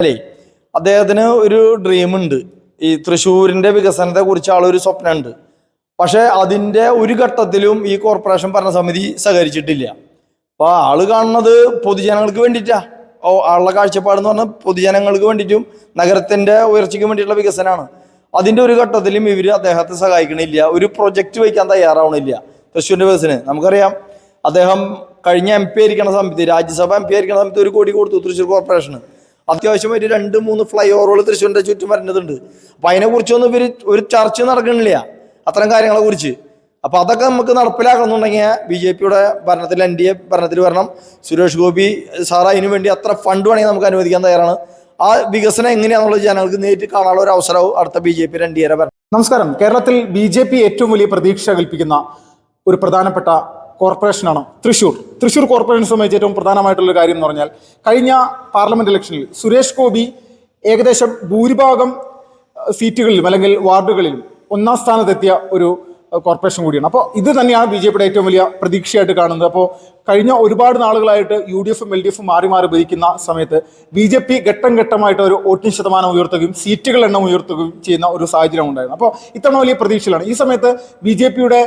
അല്ലേ അദ്ദേഹത്തിന് ഒരു ഡ്രീം ഉണ്ട്. ഈ തൃശ്ശൂരിന്റെ വികസനത്തെ കുറിച്ച് ആളൊരു സ്വപ്നമുണ്ട്. പക്ഷെ അതിന്റെ ഒരു ഘട്ടത്തിലും ഈ കോർപ്പറേഷൻ ഭരണസമിതി സഹകരിച്ചിട്ടില്ല. അപ്പൊ ആള് കാണുന്നത് പൊതുജനങ്ങൾക്ക് വേണ്ടിയിട്ടാ. ആളുടെ കാഴ്ചപ്പാടെന്ന് പറഞ്ഞാൽ പൊതുജനങ്ങൾക്ക് വേണ്ടിയിട്ടും നഗരത്തിന്റെ ഉയർച്ചയ്ക്ക് വേണ്ടിയിട്ടുള്ള വികസനമാണ്. അതിന്റെ ഒരു ഘട്ടത്തിലും ഇവര് അദ്ദേഹത്തെ സഹായിക്കണില്ല. ഒരു പ്രൊജക്ട് വയ്ക്കാൻ തയ്യാറാവണില്ല തൃശ്ശൂരിന്റെ വികസനം. നമുക്കറിയാം, അദ്ദേഹം കഴിഞ്ഞ MP ആയിരിക്കുന്ന സമയത്ത്, രാജ്യസഭ MP ആയിരിക്കുന്ന സമയത്ത് 1 കോടി കൊടുത്തു തൃശ്ശൂർ കോർപ്പറേഷന്. അത്യാവശ്യമായിട്ട് 2-3 ഫ്ലൈ ഓവറുകൾ തൃശ്ശൂരിന്റെ ചുറ്റും വരുന്നതുണ്ട്. അപ്പൊ അതിനെ കുറിച്ചൊന്നും ഇവര് ഒരു ചർച്ച നടക്കണില്ല, അത്തരം കാര്യങ്ങളെ കുറിച്ച്. അപ്പൊ അതൊക്കെ നമുക്ക് നടപ്പിലാക്കണമെന്നുണ്ടെങ്കിൽ BJP-യുടെ ഭരണത്തിൽ, NDA ഭരണത്തിൽ വരണം. സുരേഷ് ഗോപി സാർ അതിനു വേണ്ടി അത്ര ഫണ്ട് വേണമെങ്കിൽ നമുക്ക് അനുവദിക്കാൻ തയ്യാറാണ്. ആ വികസനം എങ്ങനെയാണെന്നുള്ളത് ജനങ്ങൾക്ക് നേരിട്ട് കാണാനുള്ള ഒരു അവസരവും അടുത്ത BJP-യുടെ NDA ഭരണം. നമസ്കാരം. കേരളത്തിൽ BJP ഏറ്റവും വലിയ പ്രതീക്ഷ കൽപ്പിക്കുന്ന ഒരു പ്രധാനപ്പെട്ട കോർപ്പറേഷനാണ് തൃശ്ശൂർ കോർപ്പറേഷനെ സംബന്ധിച്ച് ഏറ്റവും പ്രധാനമായിട്ടുള്ള കാര്യം എന്ന് പറഞ്ഞാൽ, കഴിഞ്ഞ പാർലമെന്റ് ഇലക്ഷനിൽ സുരേഷ് ഗോപി ഏകദേശം ഭൂരിഭാഗം സീറ്റുകളിലും അല്ലെങ്കിൽ വാർഡുകളിലും 1ാം സ്ഥാനത്തെത്തിയ ഒരു കോർപ്പറേഷൻ കൂടിയാണ്. അപ്പോൾ ഇത് തന്നെയാണ് BJP-യുടെ ഏറ്റവും വലിയ പ്രതീക്ഷയായിട്ട് കാണുന്നത്. അപ്പോൾ കഴിഞ്ഞ ഒരുപാട് നാളുകളായിട്ട് UDF-ഉം LDF-ഉം മാറി ഭരിക്കുന്ന സമയത്ത് BJP ഘട്ടം ഘട്ടമായിട്ട് ഒരു വോട്ടിംഗ് ശതമാനം ഉയർത്തുകയും സീറ്റുകൾ എണ്ണം ഉയർത്തുകയും ചെയ്യുന്ന ഒരു സാഹചര്യം ഉണ്ടായിരുന്നു. അപ്പോൾ ഇത്തവണ വലിയ പ്രതീക്ഷയിലാണ്. ഈ സമയത്ത് BJP-യുടെ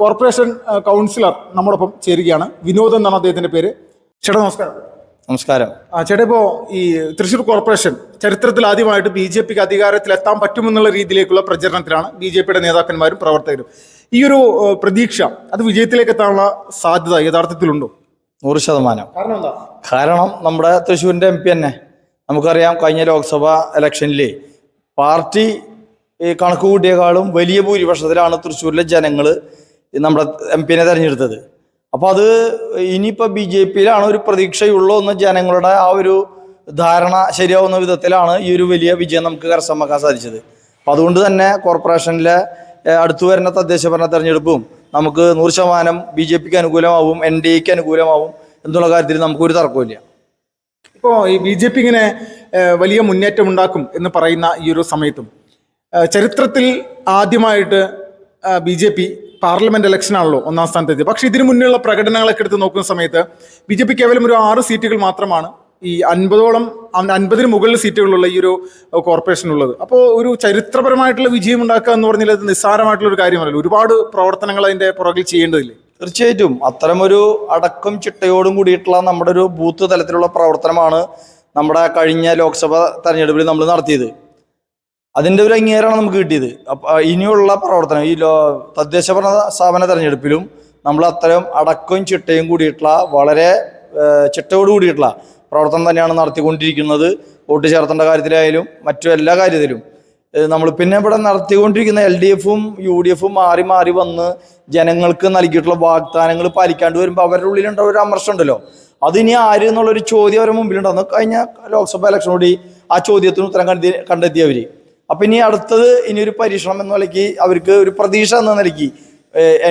കോർപ്പറേഷൻ കൗൺസിലർ നമ്മോടൊപ്പം ചേരുകയാണ്. വിനോദ് എന്നാണ് അദ്ദേഹത്തിന്റെ പേര്. ചേട്ടാ നമസ്കാരം. നമസ്കാരം. ചേട്ടാ, ഇപ്പോൾ ഈ തൃശ്ശൂർ കോർപ്പറേഷൻ ചരിത്രത്തിൽ ആദ്യമായിട്ട് BJP-ക്ക് അധികാരത്തിലെത്താൻ പറ്റുമെന്നുള്ള രീതിയിലേക്കുള്ള പ്രചരണത്തിലാണ് BJP-യുടെ നേതാക്കന്മാരും പ്രവർത്തകരും. ഈ ഒരു പ്രതീക്ഷ അത് വിജയത്തിലേക്ക് എത്താനുള്ള സാധ്യത യഥാർത്ഥത്തിലുണ്ടോ? 100%. കാരണം എന്താ? കാരണം നമ്മുടെ തൃശ്ശൂരിന്റെ MP തന്നെ നമുക്കറിയാം, കഴിഞ്ഞ ലോക്സഭാ ഇലക്ഷനിൽ പാർട്ടി കണക്ക് കൂട്ടിയേക്കാളും വലിയ ഭൂരിപക്ഷത്തിലാണ് തൃശ്ശൂരിലെ ജനങ്ങൾ നമ്മുടെ MP-നെ തെരഞ്ഞെടുത്തത്. അപ്പോൾ അത് ഇനിയിപ്പോൾ BJP-യിലാണ് ഒരു പ്രതീക്ഷയുള്ളൂ എന്ന് ജനങ്ങളുടെ ആ ഒരു ധാരണ ശരിയാവുന്ന വിധത്തിലാണ് ഈ ഒരു വലിയ വിജയം നമുക്ക് കരസ്ഥമാക്കാൻ സാധിച്ചത്. അപ്പം അതുകൊണ്ട് തന്നെ കോർപ്പറേഷനിലെ അടുത്തു വരുന്ന തദ്ദേശ ഭരണ തെരഞ്ഞെടുപ്പും നമുക്ക് 100% BJP-ക്ക് അനുകൂലമാവും, NDA-ക്ക് അനുകൂലമാവും എന്നുള്ള കാര്യത്തിൽ നമുക്കൊരു തർക്കമില്ല. ഇപ്പോൾ ഈ BJP ഇങ്ങനെ വലിയ മുന്നേറ്റം ഉണ്ടാക്കും എന്ന് പറയുന്ന ഈ ഒരു സമയത്തും ചരിത്രത്തിൽ ആദ്യമായിട്ട് BJP പാർലമെന്റ് ഇലക്ഷനാണല്ലോ 1ാം സ്ഥാനത്തെത്തി. പക്ഷേ ഇതിനു മുന്നിലുള്ള പ്രകടനങ്ങളൊക്കെ എടുത്ത് നോക്കുന്ന സമയത്ത് BJP കേവലം ഒരു 6 സീറ്റുകൾ മാത്രമാണ് ഈ 50-ന് മുകളിൽ സീറ്റുകളുള്ള ഈ ഒരു കോർപ്പറേഷനുള്ളത്. അപ്പോൾ ഒരു ചരിത്രപരമായിട്ടുള്ള വിജയം ഉണ്ടാക്കുക എന്ന് പറഞ്ഞാൽ അത് നിസ്സാരമായിട്ടുള്ള ഒരു കാര്യമല്ലല്ലോ. ഒരുപാട് പ്രവർത്തനങ്ങൾ അതിന്റെ പുറകിൽ ചെയ്യേണ്ടതില്ലേ? തീർച്ചയായിട്ടും അത്തരമൊരു അടക്കം ചിട്ടയോടും കൂടിയിട്ടുള്ള നമ്മുടെ ഒരു ബൂത്ത് തലത്തിലുള്ള പ്രവർത്തനമാണ് നമ്മുടെ കഴിഞ്ഞ ലോക്സഭാ തെരഞ്ഞെടുപ്പിൽ നമ്മൾ നടത്തിയത്. അതിൻ്റെ ഒരു അംഗീകാരമാണ് നമുക്ക് കിട്ടിയത്. അപ്പം ഇനിയുള്ള പ്രവർത്തനം ഈ തദ്ദേശ ഭരണ സ്ഥാപന തെരഞ്ഞെടുപ്പിലും നമ്മൾ അത്തരം അടക്കവും ചിട്ടയും കൂടിയിട്ടുള്ള വളരെ ചിട്ടയോട് കൂടിയിട്ടുള്ള പ്രവർത്തനം തന്നെയാണ് നടത്തിക്കൊണ്ടിരിക്കുന്നത്. വോട്ട് ചേർത്തേണ്ട കാര്യത്തിലായാലും മറ്റു എല്ലാ കാര്യത്തിലും നമ്മൾ പിന്നെ ഇവിടെ നടത്തിക്കൊണ്ടിരിക്കുന്ന LDF-ഉം UDF-ഉം മാറി വന്ന് ജനങ്ങൾക്ക് നൽകിയിട്ടുള്ള വാഗ്ദാനങ്ങൾ പാലിക്കാണ്ട് വരുമ്പോൾ അവരുടെ ഉള്ളിലുണ്ടാവും ഒരു അമർഷം ഉണ്ടല്ലോ. അതിനി ആര് എന്നുള്ളൊരു ചോദ്യം അവരുടെ മുമ്പിലുണ്ടാകുന്നു. കഴിഞ്ഞ ലോക്സഭാ ഇലക്ഷനോട് ആ ചോദ്യത്തിന് ഉത്തരം കണ്ടെത്തിയവർ. അപ്പം ഇനി അടുത്തത് ഇനിയൊരു പരീക്ഷണം എന്ന നിലയ്ക്ക് അവർക്ക് ഒരു പ്രതീക്ഷ എന്ന നിലയ്ക്ക്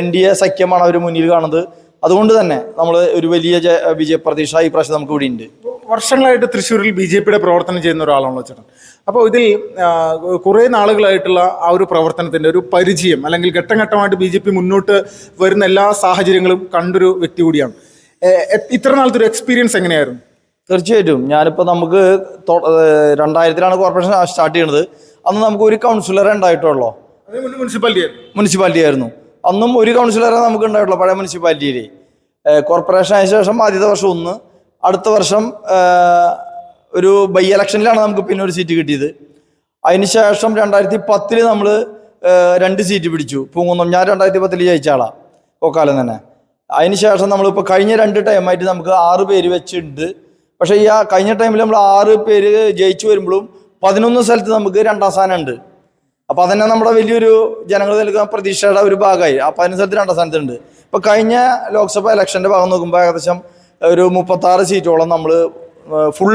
NDA സഖ്യമാണ് അവർ മുന്നിൽ കാണുന്നത്. അതുകൊണ്ട് തന്നെ നമ്മൾ ഒരു വലിയ വിജയ പ്രതീക്ഷ ഈ പ്രാവശ്യം നമുക്ക് ഇവിടെ ഉണ്ട്. വർഷങ്ങളായിട്ട് തൃശ്ശൂരിൽ BJP-യുടെ പ്രവർത്തനം ചെയ്യുന്ന ഒരാളാണല്ലോ ചേട്ടൻ. അപ്പോൾ ഇതിൽ കുറേ നാളുകളായിട്ടുള്ള ആ ഒരു പ്രവർത്തനത്തിൻ്റെ ഒരു പരിചയം അല്ലെങ്കിൽ ഘട്ടം ഘട്ടമായിട്ട് BJP മുന്നോട്ട് വരുന്ന എല്ലാ സാഹചര്യങ്ങളും കണ്ടൊരു വ്യക്തി കൂടിയാണ്. ഇത്ര നാളത്തെ ഒരു എക്സ്പീരിയൻസ് എങ്ങനെയായിരുന്നു? തീർച്ചയായിട്ടും ഞാനിപ്പോൾ നമുക്ക് 2000-ലാണ് കോർപ്പറേഷൻ സ്റ്റാർട്ട് ചെയ്യുന്നത്. അന്ന് നമുക്ക് ഒരു കൗൺസിലറെ ഉണ്ടായിട്ടുള്ളൂ. മുനിസിപ്പാലിറ്റി ആയിരുന്നു. അന്നും ഒരു കൗൺസിലറെ നമുക്ക് ഉണ്ടായിട്ടുള്ളൂ പഴയ മുനിസിപ്പാലിറ്റിയിൽ. കോർപ്പറേഷൻ ആയ ശേഷം ആദ്യത്തെ വർഷം 1, അടുത്ത വർഷം ഒരു ബൈ ഇലക്ഷനിലാണ് നമുക്ക് പിന്നെ ഒരു സീറ്റ് കിട്ടിയത്. അതിനുശേഷം 2010 നമ്മൾ 2 സീറ്റ് പിടിച്ചു. പൂങ്കുന്നം ഞാൻ 2010 ജയിച്ച ആളാണ്, ഒക്കാലം തന്നെ. അതിനുശേഷം നമ്മളിപ്പോൾ കഴിഞ്ഞ 2 ടൈമായിട്ട് നമുക്ക് 6 പേര് വെച്ചിട്ടുണ്ട്. പക്ഷേ ഈ കഴിഞ്ഞ ടൈമിൽ നമ്മൾ 6 പേര് ജയിച്ചു വരുമ്പോഴും 11 സ്ഥലത്ത് നമുക്ക് 2ാം സ്ഥാനം ഉണ്ട്. അപ്പോൾ അതന്നെ നമ്മുടെ വലിയൊരു ജനങ്ങൾ നൽകുന്ന പ്രതീക്ഷയുടെ ഒരു ഭാഗമായി. ആ 11 സ്ഥലത്ത് 2ാം സ്ഥാനത്തുണ്ട്. ഇപ്പോൾ കഴിഞ്ഞ ലോക്സഭ ഇലക്ഷൻ്റെ ഭാഗം നോക്കുമ്പോൾ ഏകദേശം ഒരു 36 സീറ്റോളം നമ്മൾ ഫുൾ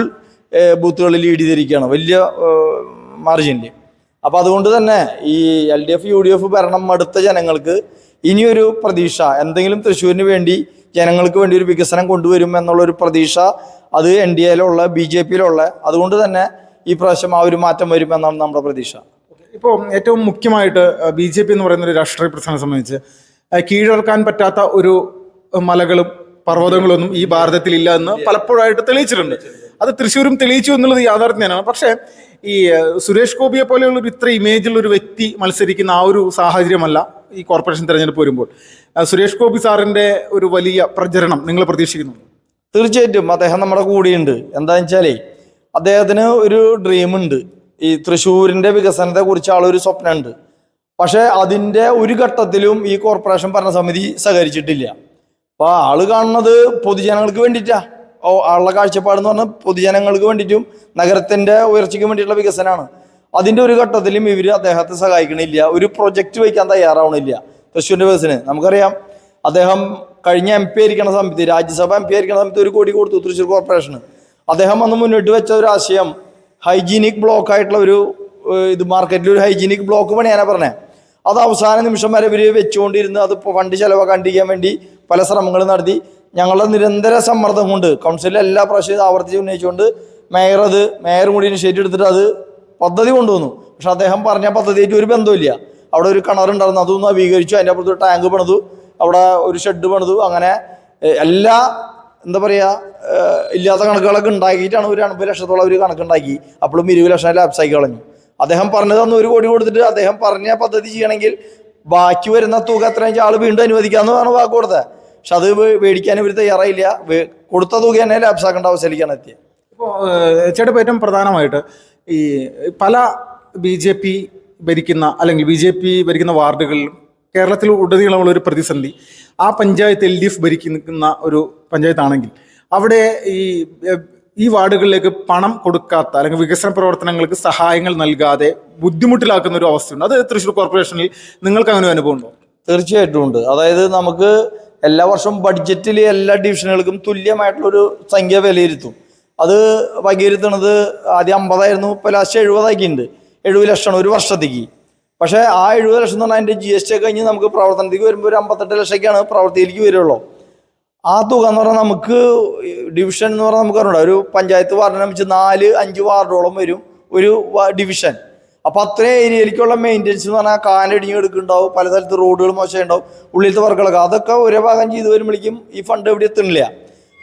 ബൂത്തുകളിൽ ലീഡ് ചെയ്തിരിക്കുകയാണ്, വലിയ മാർജിനിൽ. അപ്പോൾ അതുകൊണ്ട് തന്നെ ഈ LDF UDF ഭരണം അടുത്ത ജനങ്ങൾക്ക് ഇനിയൊരു പ്രതീക്ഷ, എന്തെങ്കിലും തൃശ്ശൂരിന് വേണ്ടി ജനങ്ങൾക്ക് വേണ്ടി ഒരു വികസനം കൊണ്ടുവരും എന്നുള്ളൊരു പ്രതീക്ഷ അത് NDA-യിലുള്ള BJP-യിലുള്ള. അതുകൊണ്ട് തന്നെ ഈ പ്രാവശ്യം ആ ഒരു മാറ്റം വരും എന്നാണ് നമ്മുടെ പ്രതീക്ഷ. ഇപ്പോൾ ഏറ്റവും മുഖ്യമായിട്ട് BJP എന്ന് പറയുന്ന ഒരു രാഷ്ട്രീയ പ്രസ്ഥാനം സംബന്ധിച്ച് കീഴടക്കാൻ പറ്റാത്ത ഒരു മലകളും പർവ്വതങ്ങളൊന്നും ഈ ഭാരതത്തിൽ ഇല്ല എന്ന് പലപ്പോഴായിട്ട് തെളിയിച്ചിട്ടുണ്ട്. അത് തൃശ്ശൂരും തെളിയിച്ചു എന്നുള്ളത് യാഥാർത്ഥ്യം തന്നെയാണ്. പക്ഷേ ഈ സുരേഷ് ഗോപിയെ പോലെയുള്ള ഒരു ഇത്ര ഇമേജുള്ള ഒരു വ്യക്തി മത്സരിക്കുന്ന ആ ഒരു സാഹചര്യമല്ല ഈ കോർപ്പറേഷൻ തെരഞ്ഞെടുപ്പ് വരുമ്പോൾ. സുരേഷ് ഗോപി സാറിൻ്റെ ഒരു വലിയ പ്രചരണം നിങ്ങൾ പ്രതീക്ഷിക്കുന്നു? തീർച്ചയായിട്ടും അദ്ദേഹം നമ്മുടെ കൂടെയുണ്ട്. എന്താണെന്ന് വെച്ചാലേ അദ്ദേഹത്തിന് ഒരു ഡ്രീം ഉണ്ട്. ഈ തൃശ്ശൂരിൻ്റെ വികസനത്തെ കുറിച്ച് ആളൊരു സ്വപ്നമുണ്ട്. പക്ഷേ അതിൻ്റെ ഒരു ഘട്ടത്തിലും ഈ കോർപ്പറേഷൻ ഭരണസമിതി സഹകരിച്ചിട്ടില്ല. അപ്പോൾ ആള് കാണുന്നത് പൊതുജനങ്ങൾക്ക് വേണ്ടിയിട്ടാ. ആളുടെ കാഴ്ചപ്പാടെന്ന് പറഞ്ഞാൽ പൊതുജനങ്ങൾക്ക് വേണ്ടിയിട്ടും നഗരത്തിൻ്റെ ഉയർച്ചയ്ക്ക് വേണ്ടിയിട്ടുള്ള വികസനമാണ്. അതിൻ്റെ ഒരു ഘട്ടത്തിലും ഇവർ അദ്ദേഹത്തെ സഹായിക്കണില്ല. ഒരു പ്രൊജക്റ്റ് വയ്ക്കാൻ തയ്യാറാവണില്ല തൃശ്ശൂരിൻ്റെ വികസനം. നമുക്കറിയാം അദ്ദേഹം കഴിഞ്ഞ MP ആയിരിക്കുന്ന സമയത്ത്, രാജ്യസഭ MP ആയിരിക്കുന്ന സമയത്ത് 1 കോടി കൊടുത്തു തൃശ്ശൂർ കോർപ്പറേഷന്. അദ്ദേഹം അന്ന് മുന്നോട്ട് വെച്ച ഒരു ആശയം ഹൈജീനിക് ബ്ലോക്ക് ആയിട്ടുള്ള ഒരു മാർക്കറ്റിൽ ഒരു ഹൈജീനിക് ബ്ലോക്ക് പണിയാനാണ് പറഞ്ഞത്. അത് അവസാന നിമിഷം വരെ ഇവർ വെച്ചുകൊണ്ടിരുന്ന് അത് ഫണ്ട് ചെലവാക്കാണ്ടിരിക്കാൻ വേണ്ടി പല ശ്രമങ്ങളും നടത്തി. ഞങ്ങളുടെ നിരന്തര സമ്മർദ്ദം കൊണ്ട് കൗൺസിലിൽ എല്ലാ പ്രാവശ്യവും ആവർത്തിച്ച് ഉന്നയിച്ചുകൊണ്ട് മേയർ കൂടി ഇനിഷ്യേറ്റീവ് എടുത്തിട്ട് അത് പദ്ധതി കൊണ്ടുവന്നു. പക്ഷെ അദ്ദേഹം പറഞ്ഞ പദ്ധതിയായിട്ട് ഒരു ബന്ധമില്ല. അവിടെ ഒരു കിണറുണ്ടായിരുന്നു, അതൊന്ന് നവീകരിച്ചു. അതിൻ്റെ അപ്പുറത്ത് ടാങ്ക് പണിതു, അവിടെ ഒരു ഷെഡ് പണിതു. അങ്ങനെ എല്ലാ എന്താ പറയുക ഇല്ലാത്ത കണക്കുകളൊക്കെ ഉണ്ടാക്കിയിട്ടാണ് ഒരു 80 ലക്ഷത്തോളം ഒരു കണക്കുണ്ടാക്കി. അപ്പോഴും 20 ലക്ഷം ലാപ്സാക്കി കളഞ്ഞു. അദ്ദേഹം പറഞ്ഞത് അന്ന് 1 കോടി കൊടുത്തിട്ട് അദ്ദേഹം പറഞ്ഞ പദ്ധതി ചെയ്യണമെങ്കിൽ ബാക്കി വരുന്ന തുക എത്രയും ആൾ വീണ്ടും അനുവദിക്കാമെന്നാണ് വാക്ക് കൊടുത്തത്. പക്ഷെ അത് മേടിക്കാൻ ഇവർ തയ്യാറായില്ല. കൊടുത്ത തുക തന്നെ ലാപ്സാക്കേണ്ട അവസ്ഥയിലേക്കാണ് എത്തിയത്. ഇപ്പോൾ ചേട്ടൻ ഏറ്റവും പ്രധാനമായിട്ട് ഈ പല BJP ഭരിക്കുന്ന അല്ലെങ്കിൽ BJP ഭരിക്കുന്ന വാർഡുകളിലും കേരളത്തിൽ ഉടനീളമുള്ള ഒരു പ്രതിസന്ധി, ആ പഞ്ചായത്ത് LDF ഭരിക്കുന്ന ഒരു പഞ്ചായത്താണെങ്കിൽ അവിടെ ഈ വാർഡുകളിലേക്ക് പണം കൊടുക്കാത്ത അല്ലെങ്കിൽ വികസന പ്രവർത്തനങ്ങൾക്ക് സഹായങ്ങൾ നൽകാതെ ബുദ്ധിമുട്ടിലാക്കുന്ന ഒരു അവസ്ഥയുണ്ട്. അത് തൃശ്ശൂർ കോർപ്പറേഷനിൽ നിങ്ങൾക്ക് അങ്ങനെ അനുഭവം ഉണ്ടോ? തീർച്ചയായിട്ടും ഉണ്ട്. അതായത് നമുക്ക് എല്ലാ വർഷവും ബഡ്ജറ്റിൽ എല്ലാ ഡിവിഷനുകൾക്കും തുല്യമായിട്ടുള്ളൊരു സംഖ്യ വിലയിരുത്തും. അത് വകയിരുത്തുന്നത് ആദ്യം 50 ആയിരുന്നു, ഇപ്പോൾ ലാസ്റ്റ് 70 ആക്കിയിട്ടുണ്ട്. 70 ലക്ഷമാണ് ഒരു വർഷത്തേക്ക്. പക്ഷേ ആ 70 ലക്ഷം എന്ന് പറഞ്ഞാൽ അതിൻ്റെ GST കഴിഞ്ഞ് നമുക്ക് പ്രവർത്തനത്തേക്ക് വരുമ്പോൾ ഒരു 58 ലക്ഷമൊക്കെയാണ് പ്രവൃത്തിയിലേക്ക് വരുള്ളൂ. ആ തുക എന്ന് പറഞ്ഞാൽ നമുക്ക് ഡിവിഷൻ എന്ന് പറഞ്ഞാൽ നമുക്ക് അറിയണ്ട, ഒരു പഞ്ചായത്ത് വാർഡിനെ വെച്ച് 4-5 വാർഡോളം വരും ഒരു ഡിവിഷൻ. അപ്പോൾ അത്രയും ഏരിയയിലേക്കുള്ള മെയിൻ്റെനൻസ് എന്ന് പറഞ്ഞാൽ കാലടിഞ്ഞ് എടുക്കുന്നുണ്ടാവും, പല സ്ഥലത്ത് റോഡുകൾ മോശമുണ്ടാവും, ഉള്ളിലത്തെ വർക്കുകളൊക്കെ അതൊക്കെ ഒരേ ഭാഗം ചെയ്ത് വരുമ്പോഴേക്കും ഈ ഫണ്ട് എവിടെ എത്തുന്നില്ല.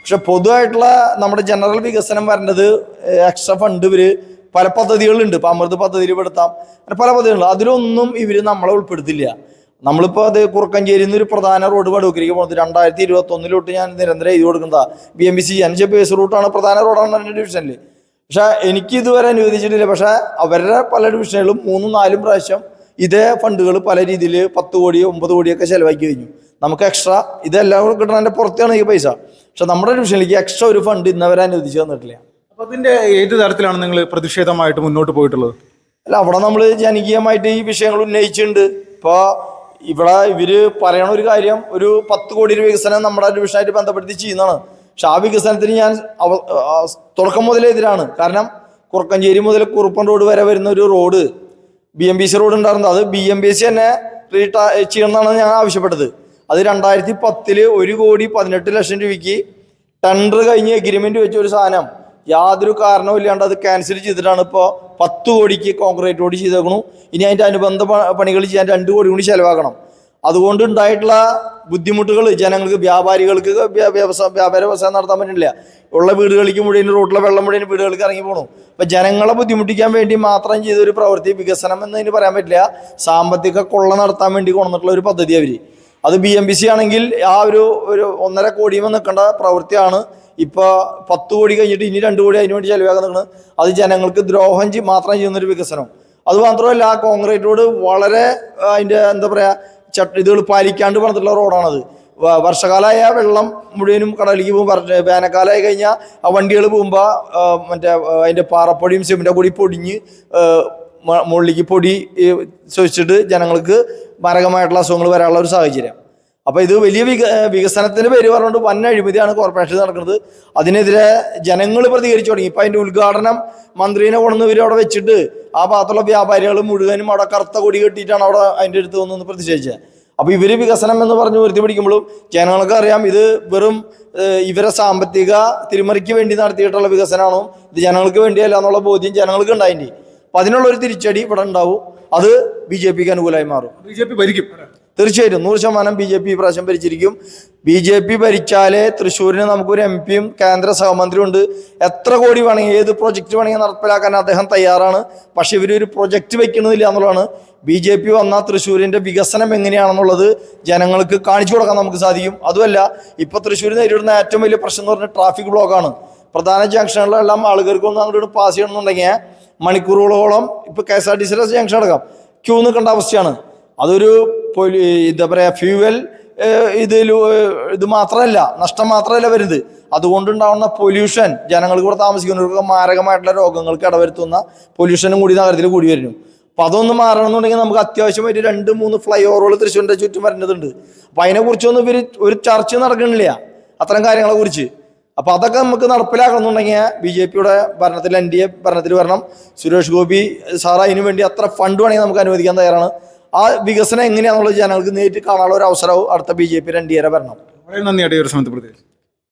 പക്ഷെ പൊതുവായിട്ടുള്ള നമ്മുടെ ജനറൽ വികസനം വരേണ്ടത് എക്സ്ട്രാ ഫണ്ട് ഇവർ പല പദ്ധതികളുണ്ട്. ഇപ്പോൾ അമൃത് പദ്ധതിയിൽ പെടുത്താം, അങ്ങനെ പല പദ്ധതികളുണ്ട്. അതിലൊന്നും ഇവർ നമ്മളെ ഉൾപ്പെടുത്തില്ല. നമ്മളിപ്പോൾ അത് കുറുക്കഞ്ചേരിയിൽ നിന്ന് ഒരു പ്രധാന റോഡ് വടൂക്കിലേക്ക് പോകുന്നത് 2021 തൊട്ട് ഞാൻ നിരന്തരം എഴുതി കൊടുക്കുന്നതാണ്. BMBC എൻ്റെ ബേസ് റൂട്ടാണ്, പ്രധാന റോഡാണ് എൻ്റെ ഡിവിഷനിൽ. പക്ഷേ എനിക്ക് ഇതുവരെ അനുവദിച്ചിട്ടില്ല. പക്ഷേ അവരുടെ പല ഡിവിഷനുകളും 3-4 പ്രാവശ്യം ഇതേ ഫണ്ടുകൾ പല രീതിയിൽ 10 കോടി 9 കോടിയൊക്കെ ചിലവാക്കി കഴിഞ്ഞു. നമുക്ക് എക്സ്ട്രാ ഇതെല്ലാം കൂടെ കിട്ടണതിൻ്റെ പുറത്താണ് ഈ പൈസ. പക്ഷെ നമ്മുടെ ഡിവിഷനിലേക്ക് എക്സ്ട്രാ ഒരു ഫണ്ട് ഇന്നവരെ അനുവദിച്ചു തന്നിട്ടില്ല. അപ്പോൾ അതിൻ്റെ ഏത് തരത്തിലാണ് നിങ്ങൾ പ്രതിഷേധമായിട്ട് മുന്നോട്ട് പോയിട്ടുള്ളത്? അല്ല, അവിടെ നമ്മൾ ജനകീയമായിട്ട് ഈ വിഷയങ്ങൾ ഉന്നയിച്ചിട്ടുണ്ട്. ഇപ്പോൾ ഇവിടെ ഇവർ പറയണ ഒരു കാര്യം, ഒരു 10 കോടി വികസനം നമ്മുടെ ഡിവിഷനായിട്ട് ബന്ധപ്പെടുത്തി ചെയ്യുന്നതാണ്. പക്ഷെ ആ വികസനത്തിന് ഞാൻ തുടക്കം മുതലേ എതിരാണ്. കാരണം കുറുക്കഞ്ചേരി മുതൽ കുറുപ്പൻ റോഡ് വരെ വരുന്ന ഒരു റോഡ് BMBC റോഡ് ഉണ്ടായിരുന്നത്, അത് BMBC തന്നെ ചെയ്യണമെന്നാണ് ഞാൻ ആവശ്യപ്പെട്ടത്. അത് 2010 1 കോടി 18 ലക്ഷം രൂപയ്ക്ക് ടെൻഡർ കഴിഞ്ഞ് എഗ്രിമെന്റ് വെച്ച ഒരു സാധനം യാതൊരു കാരണവും ഇല്ലാണ്ട് അത് ക്യാൻസൽ ചെയ്തിട്ടാണ് ഇപ്പോൾ 10 കോടിക്ക് കോൺക്രീറ്റ് റോഡ് ചെയ്തേക്കണു. ഇനി അതിൻ്റെ അനുബന്ധ പണികൾ ചെയ്യാൻ 2 കോടി കൂടി ചിലവാക്കണം. അതുകൊണ്ട് ഉണ്ടായിട്ടുള്ള ബുദ്ധിമുട്ടുകൾ ജനങ്ങൾക്ക്, വ്യാപാരികൾക്ക് വ്യാപാര വ്യവസായം നടത്താൻ പറ്റില്ല. ഉള്ള വീടുകളിലേക്ക് മുഴുവൻ റോഡിലെ വെള്ളം മുഴുവൻ വീടുകൾക്ക് ഇറങ്ങി പോകണു. അപ്പം ജനങ്ങളെ ബുദ്ധിമുട്ടിക്കാൻ വേണ്ടി മാത്രം ചെയ്തൊരു പ്രവൃത്തി വികസനം എന്നതിന് പറയാൻ പറ്റില്ല. സാമ്പത്തിക കൊള്ള നടത്താൻ വേണ്ടി കൊണ്ടുവന്നിട്ടുള്ള ഒരു പദ്ധതി അവർ. അത് BMBC ആണെങ്കിൽ ആ ഒരു 1.5 കോടിയുമ്പോൾ നിൽക്കേണ്ട പ്രവൃത്തിയാണ് ഇപ്പോൾ 10 കോടി കഴിഞ്ഞിട്ട് ഇനി 2 കോടി അതിന് വേണ്ടി ചിലവാക്കാൻ നിൽക്കുന്നത്. അത് ജനങ്ങൾക്ക് ദ്രോഹം മാത്രം ചെയ്യുന്നൊരു വികസനം. അതുമാത്രമല്ല, ആ കോൺക്രീറ്റ് റോഡ് വളരെ അതിൻ്റെ എന്താ പറയുക ഇതുകൾ പാലിക്കാണ്ട് പറഞ്ഞിട്ടുള്ള റോഡാണത്. വർഷകാലമായ വെള്ളം മുഴുവനും കടലിലേക്ക് പോകും. വേനൽക്കാലമായി കഴിഞ്ഞാൽ ആ വണ്ടികൾ പോകുമ്പോൾ മറ്റേ അതിൻ്റെ പാറപ്പൊടിയും സിമെൻ്റ് പൊടി പൊടിഞ്ഞ് മുകളിലേക്ക് പൊടി ശ്വസിച്ചിട്ട് ജനങ്ങൾക്ക് മാരകമായിട്ടുള്ള അസുഖങ്ങൾ വരാനുള്ള ഒരു സാഹചര്യം. അപ്പോൾ ഇത് വലിയ വികസനത്തിൻ്റെ പേര് പറഞ്ഞുകൊണ്ട് വൻ അഴിമതിയാണ് കോർപ്പറേഷൻ നടക്കുന്നത്. അതിനെതിരെ ജനങ്ങൾ പ്രതികരിച്ചു തുടങ്ങി. ഇപ്പം അതിൻ്റെ ഉദ്ഘാടനം മന്ത്രിനെ കൊണ്ടുവന്ന് ഇവർ അവിടെ വെച്ചിട്ട് ആ ഭാഗത്തുള്ള വ്യാപാരികൾ മുഴുവനും അവിടെ കറുത്ത കൊടി കെട്ടിയിട്ടാണ് അവിടെ അതിൻ്റെ അടുത്ത് വന്നൊന്ന് പ്രതിഷേധിച്ചത്. അപ്പോൾ ഇവർ വികസനം എന്ന് പറഞ്ഞ് ഉയർത്തി പിടിക്കുമ്പോഴും ജനങ്ങൾക്ക് അറിയാം ഇത് വെറും ഇവരെ സാമ്പത്തിക തിരിമറിക്ക് വേണ്ടി നടത്തിയിട്ടുള്ള വികസനമാണോ, ഇത് ജനങ്ങൾക്ക് വേണ്ടിയല്ല എന്നുള്ള ബോധ്യം ജനങ്ങൾക്ക് ഉണ്ടായിട്ടുണ്ട്. അപ്പം അതിനുള്ളൊരു തിരിച്ചടി ഇവിടെ ഉണ്ടാവും. അത് BJPക്ക് അനുകൂലമായി മാറും. BJP ഭരിക്കും. തീർച്ചയായിട്ടും 100% BJP ഈ പ്രാവശ്യം ഭരിച്ചിരിക്കും. BJP ഭരിച്ചാലേ തൃശ്ശൂരിന് നമുക്കൊരു MP-യും കേന്ദ്ര സഹമന്ത്രിയും ഉണ്ട്. എത്ര കോടി വേണമെങ്കിൽ ഏത് പ്രൊജക്റ്റ് വേണമെങ്കിൽ നടപ്പിലാക്കാൻ അദ്ദേഹം തയ്യാറാണ്. പക്ഷെ ഇവരൊരു പ്രൊജക്റ്റ് വെക്കണമെന്നില്ല എന്നുള്ളതാണ്. BJP വന്നാൽ തൃശ്ശൂരിൻ്റെ വികസനം എങ്ങനെയാണെന്നുള്ളത് ജനങ്ങൾക്ക് കാണിച്ചു കൊടുക്കാൻ നമുക്ക് സാധിക്കും. അതുമല്ല, ഇപ്പോൾ തൃശ്ശൂർ നേരിടുന്ന ഏറ്റവും വലിയ പ്രശ്നം എന്ന് പറഞ്ഞാൽ ട്രാഫിക് ബ്ലോക്കാണ്. പ്രധാന ജംഗ്ഷനുകളിലെല്ലാം ആളുകൾക്കൊന്നും അങ്ങോട്ട് പാസ് ചെയ്യണമെന്നുണ്ടെങ്കിൽ മണിക്കൂറുകളോളം ഇപ്പോൾ KSRTC ജംഗ്ഷൻ അടക്കം ക്യൂ നിൽക്കേണ്ട അവസ്ഥയാണ്. അതൊരു എന്താ പറയുക, ഫ്യൂവൽ ഇത് മാത്രമല്ല, നഷ്ടം മാത്രമല്ല വരുന്നത്, അതുകൊണ്ടുണ്ടാകുന്ന പൊല്യൂഷൻ, ജനങ്ങൾക്ക് ഇവിടെ താമസിക്കുന്നവർക്ക് മാരകമായിട്ടുള്ള രോഗങ്ങൾക്ക് ഇടവരുത്തുന്ന പൊല്യൂഷനും കൂടി നഗരത്തിൽ കൂടി വരുന്നു. അപ്പം അതൊന്ന് മാറണമെന്നുണ്ടെങ്കിൽ നമുക്ക് അത്യാവശ്യമായിട്ട് 2-3 ഫ്ലൈ ഓവറുകൾ തൃശ്ശൂരിൻ്റെ ചുറ്റും വരേണ്ടതുണ്ട്. അപ്പം അതിനെക്കുറിച്ചൊന്നും ഇവർ ഒരു ചർച്ച നടക്കണില്ല, അത്തരം കാര്യങ്ങളെ കുറിച്ച്. അപ്പം അതൊക്കെ നമുക്ക് നടപ്പിലാക്കണമെന്നുണ്ടെങ്കിൽ BJP-യുടെ ഭരണത്തിൽ, NDA ഭരണത്തിൽ വരണം. സുരേഷ് ഗോപി സാർ അതിനു വേണ്ടി അത്ര ഫണ്ട് വേണമെങ്കിൽ നമുക്ക് അനുവദിക്കാൻ തയ്യാറാണ്. ആ വികസനം എങ്ങനെയാണെന്നുള്ളത് ജനങ്ങൾക്ക് നേരിട്ട് കാണാനുള്ള ഒരു അവസരവും അടുത്ത BJP-യുടെ NDA ഭരണം. വളരെ നന്ദിയായിട്ട് ഈ ഒരു സമയത്ത് പ്രത്യേകിച്ച്.